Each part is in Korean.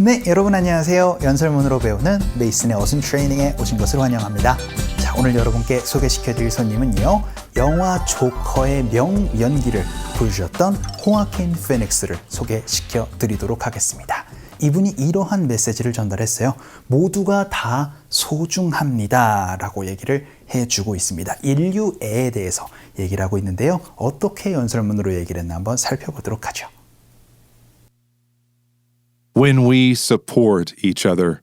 네, 여러분 안녕하세요. 연설문으로 배우는 메이슨의 어순 트레이닝에 오신 것을 환영합니다. 자, 오늘 여러분께 소개시켜드릴 손님은요, 영화 조커의 명연기를 보여주셨던 호아킨 피닉스를 소개시켜드리도록 하겠습니다. 이분이 이러한 메시지를 전달했어요. 모두가 다 소중합니다 라고 얘기를 해주고 있습니다. 인류애에 대해서 얘기를 하고 있는데요. 어떻게 연설문으로 얘기를 했나 한번 살펴보도록 하죠. When we support each other,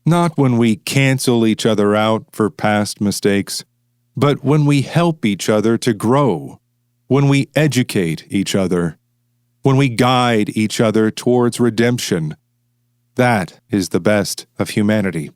not when we cancel each other out for past mistakes, but when we help each other to grow, when we educate each other, when we guide each other towards redemption, that is the best of humanity.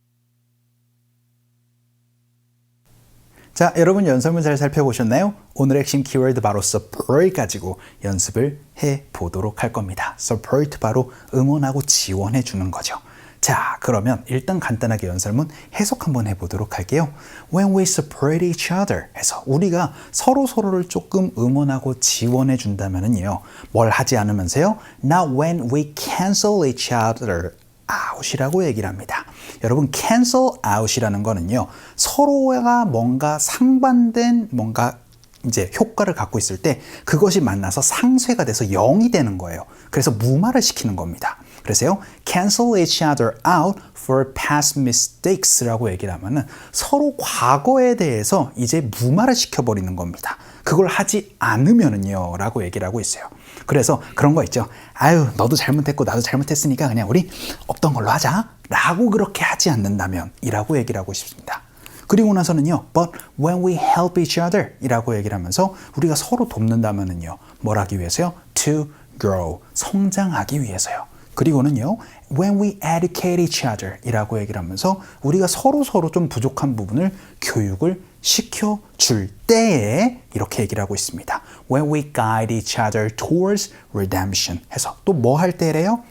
자, 여러분 연설문 잘 살펴보셨나요? 오늘의 핵심 키워드 바로 support 가지고 연습을 해보도록 할 겁니다. support 바로 응원하고 지원해 주는 거죠. 자, 그러면 일단 간단하게 연설문 해석 한번 해보도록 할게요. When we support each other 해서 우리가 서로를 조금 응원하고 지원해 준다면은요, 뭘 하지 않으면서요, not when we cancel each other out이라고 얘기를 합니다. 여러분, cancel out이라는 거는요, 서로가 뭔가 상반된 뭔가 이제 효과를 갖고 있을 때 그것이 만나서 상쇄가 돼서 0이 되는 거예요. 그래서 무마를 시키는 겁니다. 그래서요, cancel each other out for past mistakes라고 얘기를 하면은 서로 과거에 대해서 이제 무마를 시켜버리는 겁니다. 그걸 하지 않으면은요 라고 얘기를 하고 있어요. 그래서 그런 거 있죠. 아유, 너도 잘못했고 나도 잘못했으니까 그냥 우리 없던 걸로 하자 라고 그렇게 하지 않는다면 이라고 얘기를 하고 싶습니다. 그리고 나서는요, but when we help each other 이라고 얘기를 하면서 우리가 서로 돕는다면은요, 뭘 하기 위해서요? to grow, 성장하기 위해서요. 그리고는요, when we educate each other 이라고 얘기를 하면서 우리가 서로 좀 부족한 부분을 교육을 시켜줄 때에 이렇게 얘기를 하고 있습니다. When we guide each other towards redemption 해서 또 뭐 할 때래요?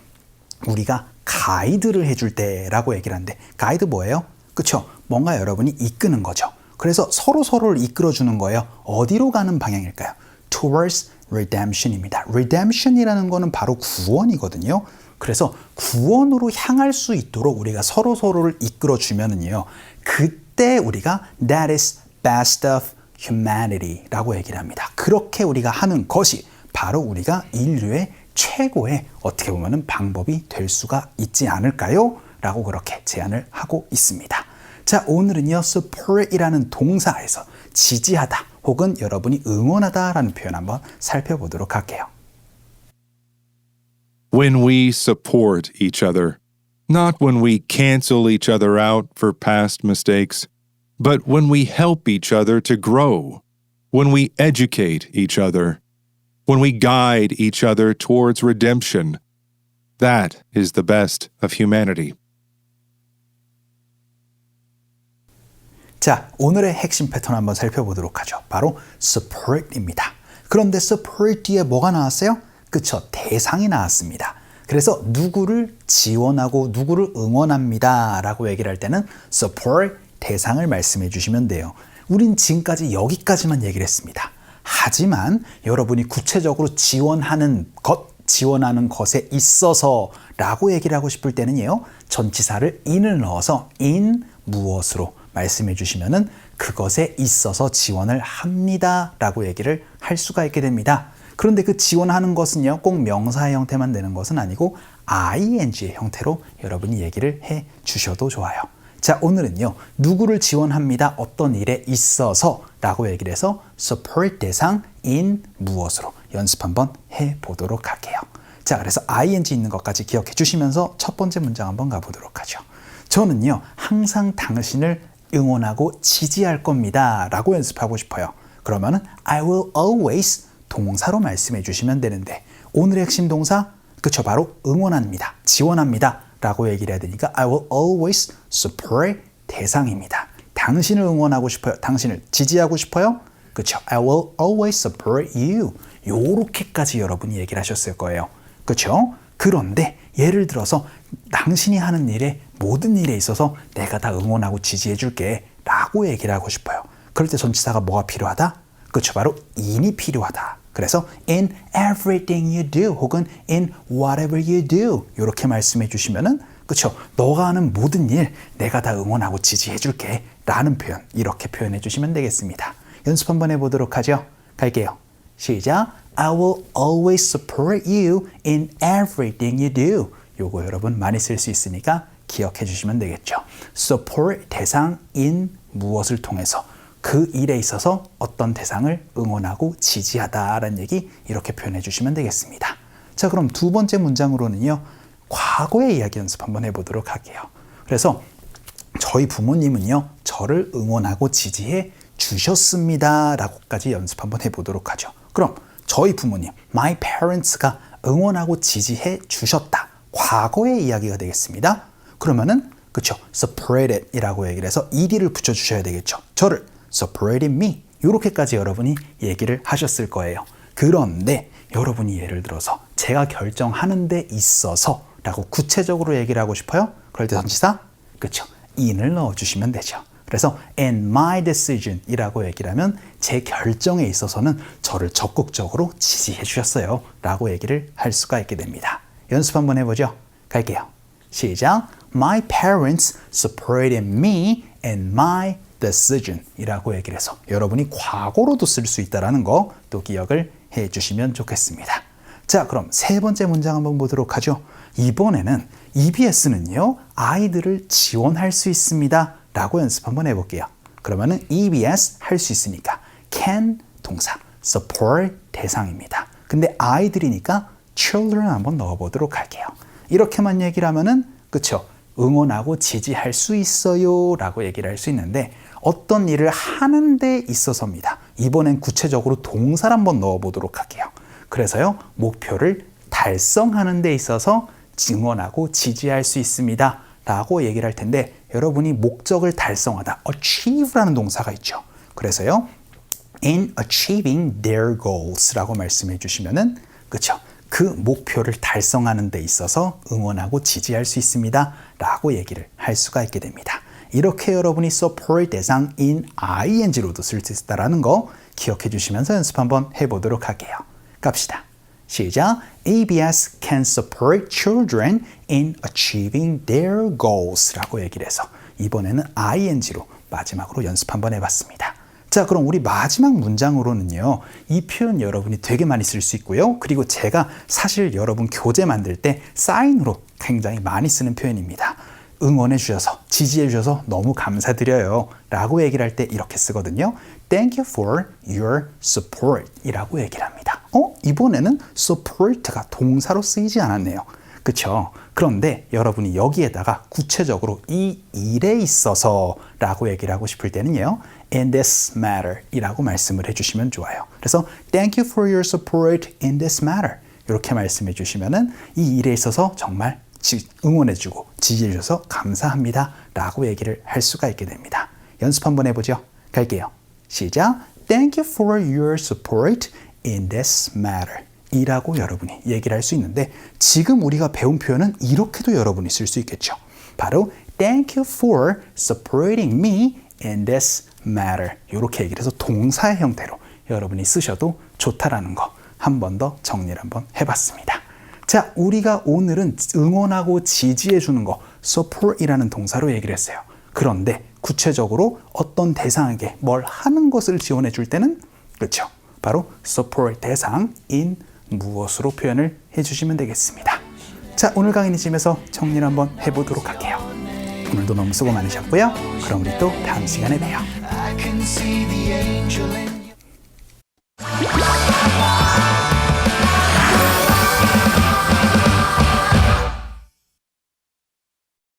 우리가 가이드를 해줄 때라고 얘기를 하는데, 가이드 뭐예요? 그쵸? 뭔가 여러분이 이끄는 거죠. 그래서 서로를 이끌어주는 거예요. 어디로 가는 방향일까요? Towards redemption입니다. redemption이라는 거는 바로 구원이거든요. 그래서 구원으로 향할 수 있도록 우리가 서로를 이끌어주면은요, 그때 우리가 that is best of humanity라고 얘기를 합니다. 그렇게 우리가 하는 것이 바로 우리가 인류의 최고의 어떻게 보면은 방법이 될 수가 있지 않을까요? 라고 그렇게 제안을 하고 있습니다. 자, 오늘은요, support이라는 동사에서 지지하다 혹은 여러분이 응원하다라는 표현 한번 살펴보도록 할게요. When we support each other, not when we cancel each other out for past mistakes, but when we help each other to grow, when we educate each other, when we guide each other towards redemption, that is the best of humanity. 자, 오늘의 핵심 패턴 한번 살펴보도록 하죠. 바로 support입니다. 그런데 support 뒤에 뭐가 나왔어요? 그쵸, 대상이 나왔습니다. 그래서 누구를 지원하고 누구를 응원합니다 라고 얘기를 할 때는 support 대상을 말씀해 주시면 돼요. 우린 지금까지 여기까지만 얘기를 했습니다. 하지만 여러분이 구체적으로 지원하는 것에 있어서 라고 얘기를 하고 싶을 때는요, 전치사를 in을 넣어서 in 무엇으로 말씀해 주시면은 그것에 있어서 지원을 합니다 라고 얘기를 할 수가 있게 됩니다. 그런데 그 지원하는 것은요, 꼭 명사의 형태만 되는 것은 아니고 ing의 형태로 여러분이 얘기를 해 주셔도 좋아요. 자, 오늘은요, 누구를 지원합니다, 어떤 일에 있어서 라고 얘기를 해서 support 대상 in 무엇으로 연습 한번 해보도록 할게요. 자, 그래서 ing 있는 것까지 기억해 주시면서 첫 번째 문장 한번 가보도록 하죠. 저는요, 항상 당신을 응원하고 지지할 겁니다 라고 연습하고 싶어요. 그러면은 I will always 동사로 말씀해 주시면 되는데, 오늘의 핵심 동사, 그쵸, 바로 응원합니다, 지원합니다 라고 얘기를 해야 되니까 I will always support 대상입니다. 당신을 응원하고 싶어요, 당신을 지지하고 싶어요, 그쵸, I will always support you. 요렇게까지 여러분이 얘기를 하셨을 거예요. 그쵸? 그런데 예를 들어서 당신이 하는 일에 모든 일에 있어서 내가 다 응원하고 지지해 줄게 라고 얘기를 하고 싶어요. 그럴 때 전치사가 뭐가 필요하다? 그렇죠, 바로 in이 필요하다. 그래서 in everything you do 혹은 in whatever you do 이렇게 말씀해 주시면은 그쵸? 너가 하는 모든 일 내가 다 응원하고 지지해 줄게 라는 표현, 이렇게 표현해 주시면 되겠습니다. 연습 한번 해보도록 하죠. 갈게요. 시작. I will always support you in everything you do. 요거 여러분 많이 쓸 수 있으니까 기억해 주시면 되겠죠. support 대상 in 무엇을 통해서 그 일에 있어서 어떤 대상을 응원하고 지지하다라는 얘기 이렇게 표현해 주시면 되겠습니다. 자, 그럼 두 번째 문장으로는요. 과거의 이야기 연습 한번 해보도록 할게요. 그래서 저희 부모님은요. 저를 응원하고 지지해 주셨습니다 라고까지 연습 한번 해보도록 하죠. 그럼 저희 부모님, my parents가 응원하고 지지해 주셨다. 과거의 이야기가 되겠습니다. 그러면은 그쵸, supported 이라고 얘기를 해서 ed를 붙여주셔야 되겠죠. 저를 supported me 이렇게까지 여러분이 얘기를 하셨을 거예요. 그런데 여러분이 예를 들어서 제가 결정하는 데 있어서 라고 구체적으로 얘기를 하고 싶어요. 그럴 때 전치사 그쵸, in을 넣어주시면 되죠. 그래서 in my decision 이라고 얘기를 하면 제 결정에 있어서는 저를 적극적으로 지지해 주셨어요 라고 얘기를 할 수가 있게 됩니다. 연습 한번 해보죠. 갈게요. 시작. My parents supported me in my decision 이라고 얘기를 해서 여러분이 과거로도 쓸 수 있다는 거 또 기억을 해 주시면 좋겠습니다. 자, 그럼 세 번째 문장 한번 보도록 하죠. 이번에는 EBS는요. 아이들을 지원할 수 있습니다 라고 연습 한번 해볼게요. 그러면은 EBS 할 수 있으니까 can 동사, support 대상입니다. 근데 아이들이니까 children 한번 넣어보도록 할게요. 이렇게만 얘기를 하면은 그쵸, 응원하고 지지할 수 있어요 라고 얘기를 할 수 있는데 어떤 일을 하는 데 있어서입니다. 이번엔 구체적으로 동사를 한번 넣어보도록 할게요. 그래서요, 목표를 달성하는 데 있어서 응원하고 지지할 수 있습니다 라고 얘기를 할 텐데 여러분이 목적을 달성하다, achieve라는 동사가 있죠. 그래서요, in achieving their goals 라고 말씀해 주시면은 그쵸, 그 목표를 달성하는 데 있어서 응원하고 지지할 수 있습니다 라고 얘기를 할 수가 있게 됩니다. 이렇게 여러분이 support 대상 in ing로도 쓸 수 있다는 거 기억해 주시면서 연습 한번 해보도록 할게요. 갑시다. 시작. ABS can support children in achieving their goals 라고 얘기를 해서 이번에는 ing로 마지막으로 연습 한번 해봤습니다. 자, 그럼 우리 마지막 문장으로는요. 이 표현 여러분이 되게 많이 쓸 수 있고요. 그리고 제가 사실 여러분 교재 만들 때 사인으로 굉장히 많이 쓰는 표현입니다. 응원해 주셔서, 지지해 주셔서 너무 감사드려요 라고 얘기를 할 때 이렇게 쓰거든요. Thank you for your support 이라고 얘기를 합니다. 이번에는 support가 동사로 쓰이지 않았네요. 그쵸? 그런데 여러분이 여기에다가 구체적으로 이 일에 있어서 라고 얘기를 하고 싶을 때는요. in this matter 이라고 말씀을 해주시면 좋아요. 그래서 thank you for your support in this matter 이렇게 말씀해 주시면은 이 일에 있어서 정말 응원해주고 지지해주셔서 감사합니다 라고 얘기를 할 수가 있게 됩니다. 연습 한번 해보죠. 갈게요. 시작. Thank you for your support in this matter 이라고 여러분이 얘기를 할 수 있는데 지금 우리가 배운 표현은 이렇게도 여러분이 쓸 수 있겠죠. 바로 Thank you for supporting me in this matter 이렇게 얘기를 해서 동사의 형태로 여러분이 쓰셔도 좋다라는 거 한 번 더 정리를 한번 해봤습니다. 자, 우리가 오늘은 응원하고 지지해 주는 거 support이라는 동사로 얘기를 했어요. 그런데 구체적으로 어떤 대상에게 뭘 하는 것을 지원해 줄 때는 그렇죠. 바로 support 대상인 무엇으로 표현을 해주시면 되겠습니다. 자, 오늘 강의는 이쯤에서 정리를 한번 해보도록 할게요. 오늘도 너무 수고 많으셨고요. 그럼 우리 또 다음 시간에 봬요.